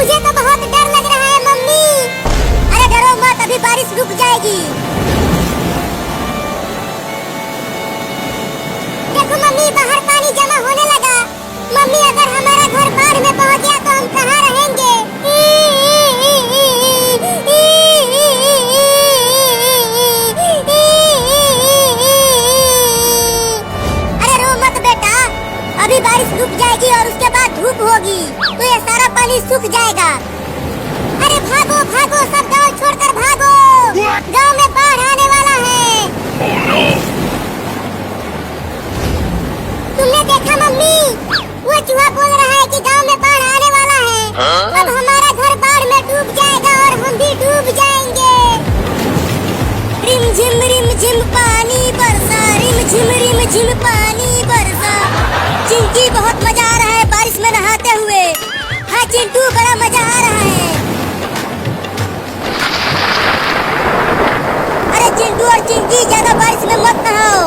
मुझे तो बहुत डर लग रहा है मम्मी। अरे डरो मत, अभी बारिश रुक जाएगी। देखो मम्मी, बाहर पानी जमा होने लगा। मम्मी, अगर हमारा घर बाढ़ में पहुंच गया तो हम कहाँ रहेंगे? अरे रो मत बेटा, अभी बारिश रुक जाएगी और उसके बाद धूप होगी तो ये सारा पानी सूख जाएगा। अरे भागो भागो, सब गांव छोड़कर भागो, गांव में बाढ़ आने वाला है। तुमने देखा मम्मी, वो चूहा बोल रहा है कि गांव में बाढ़ आने वाला है। अब हमारा घर बाढ़ में डूब जाएगा और हम भी डूब जाएंगे। रिम झिम पानी बरसा, रिम झिम पानी बरसा। चिंकी, बहुत मजा आ रहा है बारिश में नहाते हुए। हाँ चिंटू, बड़ा मजा आ रहा है। अरे चिंटू और चिंकी, ज्यादा बारिश में मत नहाओ,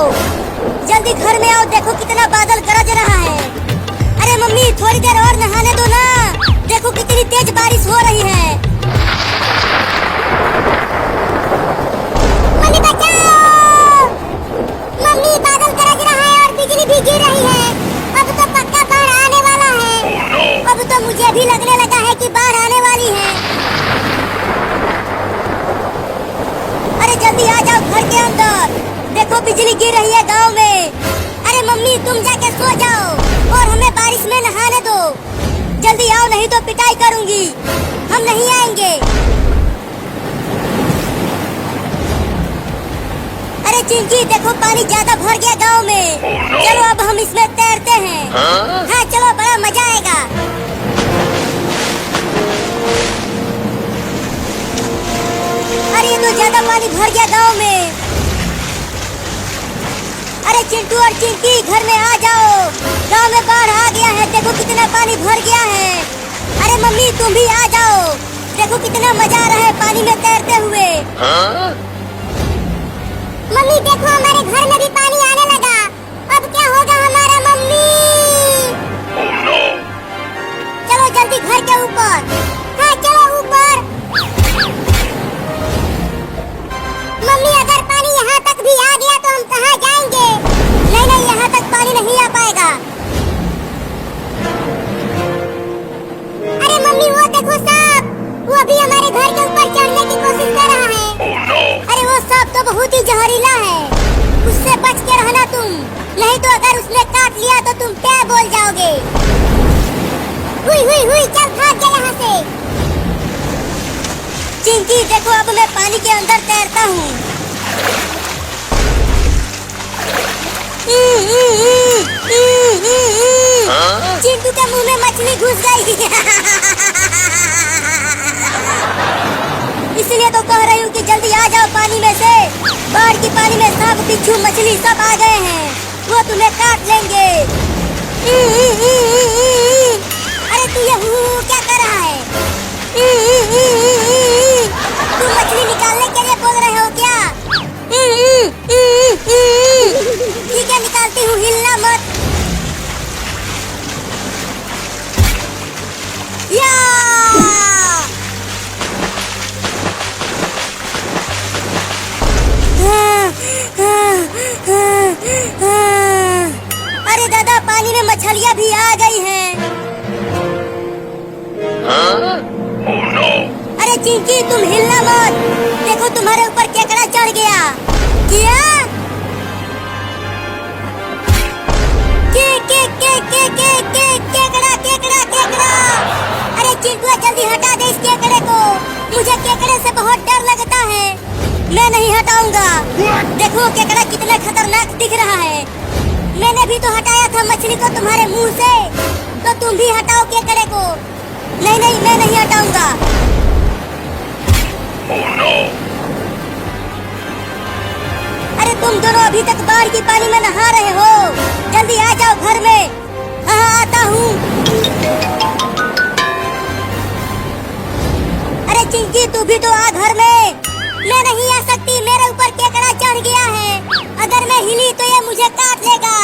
जल्दी घर में आओ। देखो कितना बादल गरज रहा है। अरे मम्मी, थोड़ी देर और नहाने दो ना, देखो कितनी तेज बारिश हो रही है। मम्मी बचाओ, मम्मी बादल गरज रहा है और बिजली भी गिर रही है। अब तो पक्का बाढ़ आने वाला है। अब तो मुझे भी लगने लगा है कि बाढ़ आने वाली है। अरे जल्दी आ जाओ घर के अंदर, देखो बिजली गिर रही है गांव में। अरे मम्मी, तुम जाके सो जाओ और हमें बारिश में नहाने दो। जल्दी आओ, नहीं तो पिटाई करूंगी। हम नहीं आएंगे। अरे चिंकी, देखो पानी ज्यादा भर गया गांव में। चलो अब हम इसमें तैरते हैं। हाँ चलो, बड़ा मजा आएगा। अरे ये तो ज्यादा पानी भर गया गांव में। अरे चिंटू और चिंकी, घर में आ जाओ, गांव में बाढ़ आ गया है। देखो कितना पानी भर गया है। अरे मम्मी, तुम भी आ जाओ, देखो कितना मजा आ रहा है पानी में तैरते हुए। मम्मी देखो, हमारे घर में भी पानी आने लगा। अब क्या होगा हमारा मम्मी? चलो जल्दी घर के ऊपर। हाँ चलो ऊपर। मम्मी, अगर पानी यहाँ तक भी आ गया तो हम कहाँ जाएंगे? नहीं नहीं, यहाँ तक पानी नहीं आ पाएगा। अरे मम्मी, वो देखो सांप, वो भी हमारे घर के ऊपर चढ़ने की कोशिश कर रहा है। अरे वो सांप तो बहुत ही जहरीला है, उससे बच के रहना तुम, नहीं तो अगर उसने काट लिया तो तुम क्या बोल जाओगे। हुई, चल भाग जा यहाँ से। चिंकी देखो, अब मैं पानी के अंदर तैरता हूँ। चिंटू के मुंह में मछली घुस गई। इसलिए तो कह रही हूँ कि जल्दी आ जाओ पानी में से। बाढ़ की पानी में सांप, बिच्छू, मछली सब आ गए हैं, वो तुम्हें काट लेंगे। अरे तू ये क्या कर रहा है? तुम मछली निकालने के लिए बोल रहे हो क्या? ठीक है, निकालती हूँ, हिलना मत। या! अरे दादा, पानी में मछलियाँ भी आ गई हैं। अरे चिंकी, तुम हिलना मत, देखो तुम्हारे ऊपर केकड़ा चढ़ गया। क्या? केकड़ा। अरे चिंटू, जल्दी हटा दे इस केकड़े को, मुझे केकड़े से बहुत डर लगता है। मैं नहीं हटाऊंगा। देखो केकड़ा कितना खतरनाक दिख रहा है। मैंने भी तो हटाया था मछली को तुम्हारे मुंह से, तो तुम भी हटाओ केकड़े को। नहीं, मैं नहीं हटाऊंगा। अरे तुम दोनों अभी तक बाढ़ की पानी में नहा रहे हो, जल्दी आ जाओ घर में। हाँ आता हूँ। अरे चिंकी, तू भी तो आ घर में। मैं नहीं आ सकती, मेरे ऊपर केकड़ा चढ़ गया है। अगर मैं हिली तो ये मुझे काट लेगा।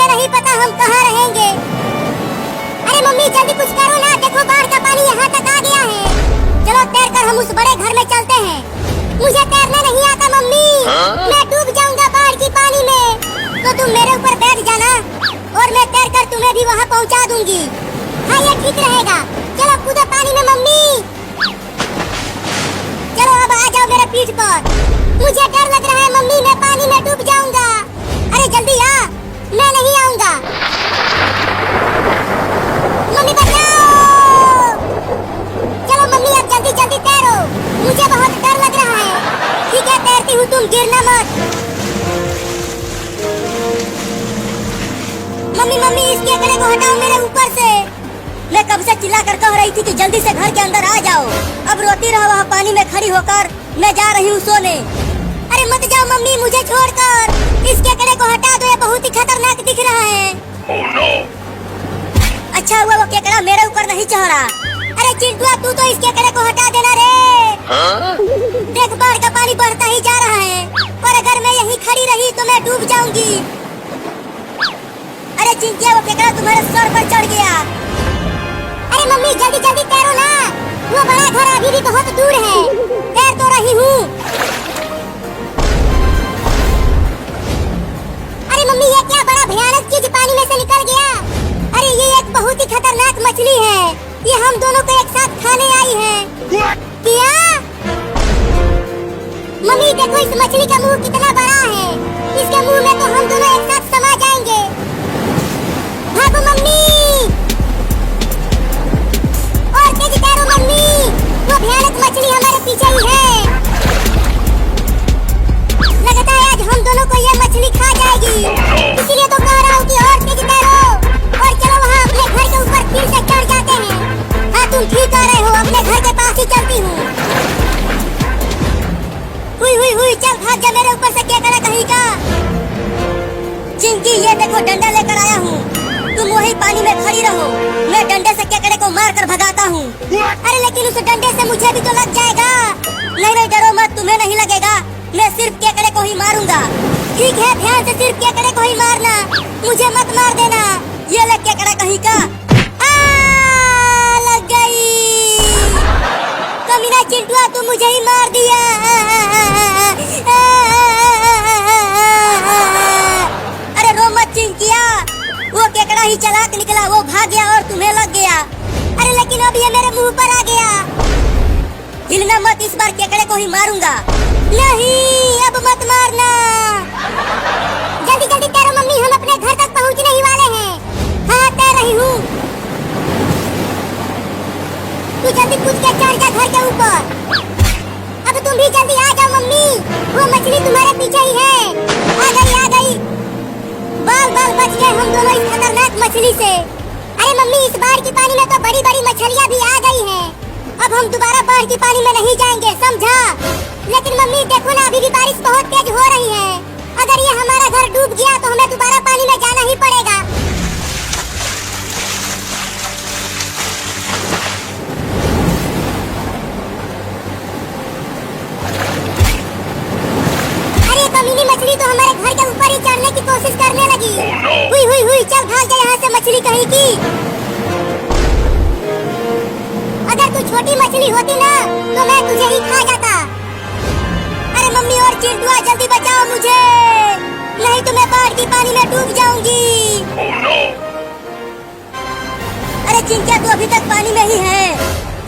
मुझे नहीं पता हम कहाँ रहेंगे। अरे मम्मी जल्दी कुछ करो ना, देखो बाढ़ का पानी यहाँ तक आ गया है। चलो तैर कर हम उस बड़े घर में चलते हैं। मुझे तैरना नहीं आता मम्मी, मैं डूब जाऊंगा बाढ़ की पानी में। तो तुम मेरे ऊपर बैठ जाना और मैं तैर कर तुम्हें भी वहाँ पहुँचा दूंगी। हाँ ये ठीक रहेगा। चलो कूदो पानी में मम्मी। चलो अब आ जाओ मेरे पीठ पर। मुझे डर लग रहा है मम्मी, मैं पानी में डूब जाऊंगा। अरे जल्दी आ, मैं नहीं आऊंगा। मम्मी बचाओ। चलो मम्मी अब जल्दी जल्दी तैरो, मुझे बहुत डर लग रहा है। ठीक है तैरती हूँ, तुम गिरना मत। मम्मी मम्मी इस केकड़े को हटाओ मेरे ऊपर से। मैं कब से चिल्ला कर कह रही थी कि जल्दी से घर के अंदर आ जाओ। अब रोती रहो वहाँ पानी में खड़ी होकर। मैं जा रही हूँ सोने। अरे मत जाओ मम्मी मुझे छोड़कर। इस केकड़े को हटा दो, ये बहुत ही खतरनाक दिख रहा है। Oh no! अच्छा हुआ वो केकड़ा मेरे ऊपर नहीं चढ़ रहा। अरे चिंटुआ तू तो इस केकड़े को हटा देना रे। देख बाढ़ का पानी बढ़ता ही जा रहा है और अगर मैं यहीं खड़ी रही तो मैं डूब जाऊंगी। अरे चिंटिया वो केकड़ा तुम्हारे सर पर चढ़ गया। अरे मम्मी जल्दी जल्दी तैरो ना, वो बड़ा घर अभी भी बहुत दूर है। तैर तो रही हूँ। अरे मम्मी ये क्या बड़ा भयानक चीज पानी में से निकल गया। अरे ये एक बहुत ही खतरनाक मछली है, ये हम दोनों को एक साथ खाने आई है। क्या? मम्मी देखो इस मछली का मुंह कितना बड़ा है, इसके मुंह में तो हम दोनों एक साथ समा जाएंगे। भागो मम्मी, और तेज तैरो मम्मी, वो भयानक मछली हमारे पीछे ही है। लगता है आज हम दोनों को ये मछली खा जाएगी, इसीलिए तो कह रहा हूँ कि और तेज तैरो और चलो वहाँ अपने घर के ऊपर फिर से चढ़ जाते हैं। हाँ तुम ठीक कह रहे हो, अपने घर के पास ही चलती हूँ। हुई चल भाग जा मेरे ऊपर से केकड़ा कहीं का। चिंकी ये देखो डंडा लेकर आया हूँ, तुम वही पानी में खड़ी रहो, मैं डंडे से केकड़े को मार कर भगाता हूँ। अरे लेकिन उस डंडे से मुझे भी तो लग जाएगा। नहीं डरो मत, तुम्हें नहीं लगेगा, मैं सिर्फ केकड़े को ही मारूंगा। ठीक है ध्यान से सिर्फ केकड़े को ही मारना, मुझे मत मार देना। ये ले केकड़ा कहीं का। लग गई। कमीना चिंटुआ तू मुझे ही मार दिया। अरे रो मत चिंकिया, वो केकड़ा ही चालाक निकला, वो भाग गया और तुम्हें लग गया। अरे लेकिन अब ये मेरे मुंह पर आ गया। हिलना मत, इस बार केकड़े को ही मारूंगा। नहीं अब मत मारना। जल्दी जल्दी तैरो मम्मी, हम अपने घर तक पहुंचने ही वाले हैं। हाँ तैर रही हूँ। तू जल्दी कूद के चढ़ जा घर के ऊपर। अब तुम भी जल्दी आ जाओ मम्मी, वो मछली तुम्हारे पीछे ही है। आ गई। बाल बच गए हम दोनों इस खतरनाक मछली से। अरे मम्मी इस बाढ़ की पानी में तो बड़ी बड़ी मछलियाँ भी आ गई हैं। अब हम दोबारा बाढ़ की पानी में नहीं जाएंगे, समझा? लेकिन मम्मी देखो ना अभी भी बारिश बहुत तेज हो रही है। अगर ये हमारा घर डूब गया तो हमें दोबारा पानी में जाना ही पड़ेगा। अरे कमीनी मछली तो हमारे घर के ऊपर ही चढ़ने की कोशिश करने लगी। हुई चल भाग जा यहाँ से मछली कहीं की। अगर तू छोटी मछली होती ना तो मैं तुझे ही खा जाता। अरे मम्मी और चिंटुआ जल्दी बचाओ मुझे, नहीं तो मैं बाढ़ की पानी में डूब जाऊंगी। अरे चिंटिया तू अभी तक पानी में ही है,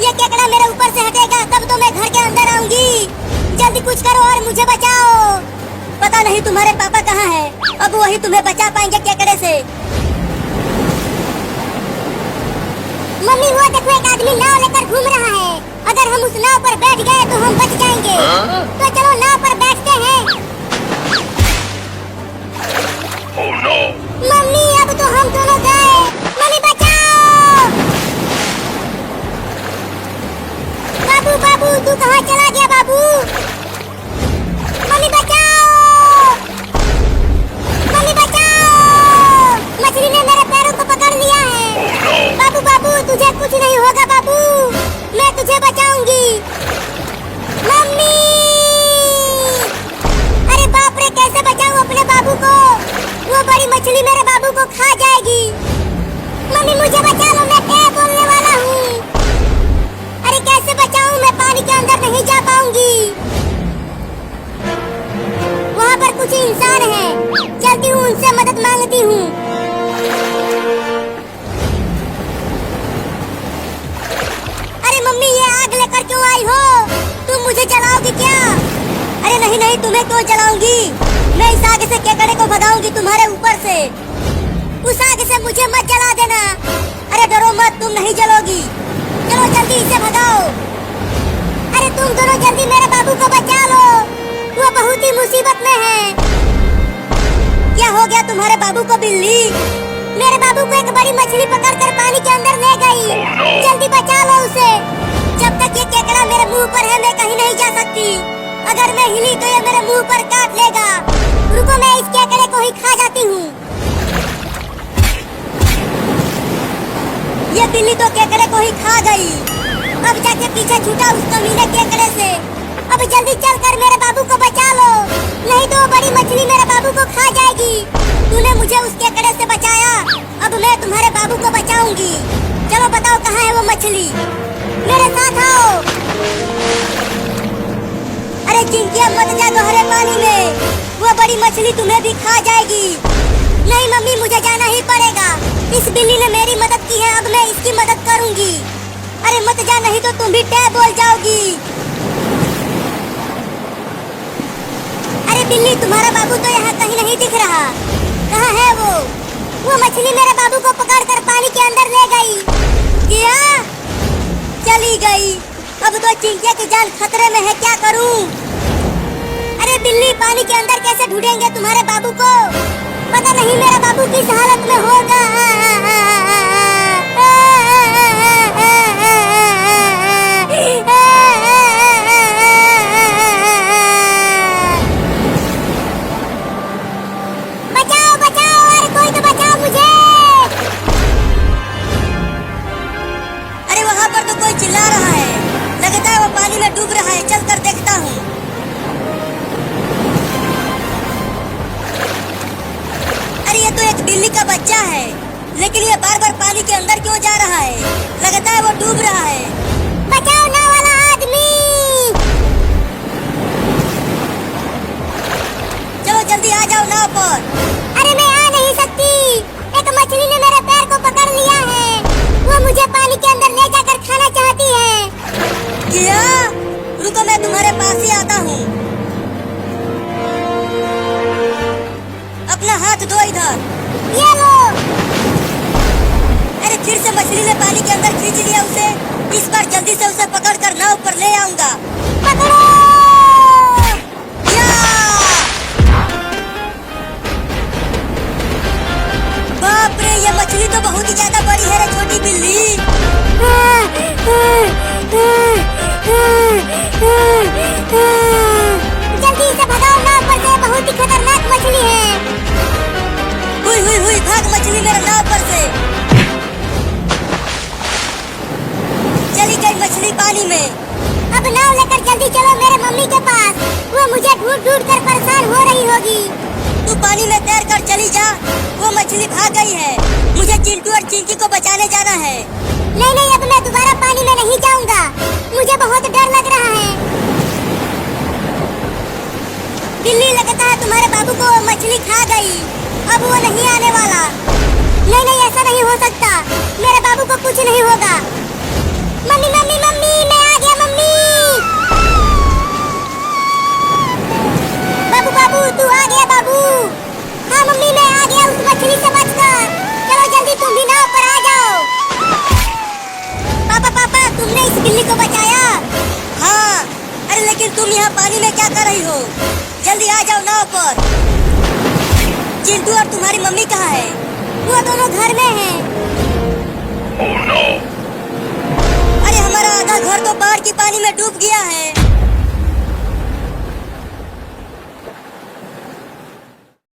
ये केकड़ा मेरे ऊपर से हटेगा तब तो मैं घर के अंदर आऊंगी। जल्दी कुछ करो और मुझे बचाओ। पता नहीं तुम्हारे पापा कहाँ हैं, अब वही तुम्हें बचा पाएंगे केकड़े से। मम्मी वो देखो एक आदमी नाव लेकर घूम रहा है, अगर हम उस नाव पर बैठ गए तो हम बच जाएंगे। तो चलो नाव पर बैठते हैं। Oh no! मम्मी अब तो हम दोनों गए, मम्मी बचाओ। बाबू तू कहाँ चला गया बाबू? मम्मी बचाओ, मम्मी बचाओ, मछली ने मेरे पैरों को पकड़ लिया है। बाबू तुझे कुछ नहीं होगा बाबू, मैं तुझे बचाऊंगी। मम्मी क्यों आई हो? तुम मुझे जलाओगी क्या? अरे नहीं नहीं, तुम्हें क्यों जलाऊंगी? मैं इस आग से केकड़े को भगाऊंगी तुम्हारे ऊपर से। उस आग से मुझे मत जला देना। अरे डरो मत, तुम नहीं जलोगी। चलो जल्दी इसे भगाओ। अरे तुम दोनों जल्दी मेरे बाबू को बचा लो, वो बहुत ही मुसीबत में है। क्या हो गया तुम्हारे बाबू को बिल्ली? मेरे बाबू को एक बड़ी मछली पकड़कर पानी के अंदर ले गई। जल्दी बचा लो उसे। जब तक ये केकड़ा मेरे मुंह पर है मैं कहीं नहीं जा सकती। अगर मैं हिली तो ये मेरे मुंह पर काट लेगा। रुको, मैं इस केकड़े को ही खा जाती हूँ। ये बिल्ली तो केकड़े को ही खा गई। अब जाके पीछे छूटा उस कमीने केकड़े से। अब जल्दी चलकर मेरे बाबू को बचा लो, नहीं तो वो बड़ी मछली मेरे बाबू को खा जाएगी। तूने मुझे उस केकड़े से बचाया, अब मैं तुम्हारे बाबू को बचाऊंगी। चलो बताओ कहाँ है वो मछली? मेरे साथ आओ। अरे चिंकिया मत जा गहरे पानी में, वो बड़ी मछली तुम्हें भी खा जाएगी। नहीं मम्मी, मुझे जाना ही पड़ेगा। इस बिल्ली ने मेरी मदद की है, अब मैं इसकी मदद करूंगी। अरे मत जा, नहीं तो तुम भी टै बोल जाओगी। अरे बिल्ली, तुम्हारा बाबू तो यहाँ कहीं नहीं दिख रहा। कहाँ है वो? वो मछली मेरे बाबू को पकड़कर पानी के अंदर ले गई। क्या? चली गई। अब तो चिंकिया की जान खतरे में है, क्या करूं? अरे बिल्ली, पानी के अंदर कैसे ढूंढेंगे तुम्हारे बाबू को? पता नहीं मेरा बाबू किस हालत में होगा। बचाओ बचाओ, अरे कोई तो बचाओ मुझे। अरे वहाँ पर तो कोई चिल्ला रहा है, लगता है वो पानी में डूब रहा है। चल कर देखता हूँ। अरे ये तो एक बिल्ली का बच्चा है, लेकिन ये बार बार पानी के अंदर क्यों जा रहा है? लगता है वो डूब रहा है। बचाओ नाव वाला आदमी। चलो जल्दी आ जाओ नाव पर। अरे मैं आ नहीं सकती, एक मछली ने मेरे पैर को पकड़ लिया है। वो मुझे पानी के अंदर ले जाकर खाना चाहती है। क्या? रुको, मैं तुम्हारे पास ही आता हूँ। अपना हाथ दो इधर। ये लो। अरे फिर से मछली ने पानी के अंदर खींच लिया उसे। इस बार जल्दी से उसे पकड़कर नाव पर ले आऊंगा। पकड़ो। या! बाप रे, ये मछली तो बहुत ही ज्यादा बड़ी है रे छोटी बिल्ली। जल्दी से भगाओ नाव पर से, बहुत ही खतरनाक मछली है। हुई हुई हुई, भाग मछली मेरे नाव पर से। चली गई मछली पानी में। अब नाव लेकर जल्दी चलो मेरे मम्मी के पास, वो मुझे ढूंढ ढूंढ कर परेशान हो रही होगी। तू पानी में तैर कर चली जा, वो मछली भाग गई है। मुझे चिंटू और चिंकी को बचाने जाना है। नहीं नहीं, अब मैं दोबारा पानी में नहीं जाऊंगा, मुझे बहुत डर लग रहा है। बिल्ली, लगता है तुम्हारे बाबू को मछली खा गई, अब वो नहीं आने वाला। नहीं नहीं, ऐसा नहीं हो सकता, मेरे बाबू को कुछ नहीं होगा। मम्मी मम्मी मम्मी, मैं आ गया मम्मी। बाबू बाबू, तू आ गया बाबू? हाँ मम्मी, मैं आ गया उस मछली से बचकर। चलो जल्दी तुम भी नाव पर आ जाओ। पापा पापा, तुमने इस बिल्ली को बचाया? हाँ। अरे लेकिन तुम यहाँ पानी में क्या कर रही हो? जल्दी आ जाओ नाव पर। चिंटू और तुम्हारी मम्मी कहाँ है? वो दोनों घर में हैं। Oh no! अरे हमारा आधा घर तो बाढ़ की पानी में डूब गया है।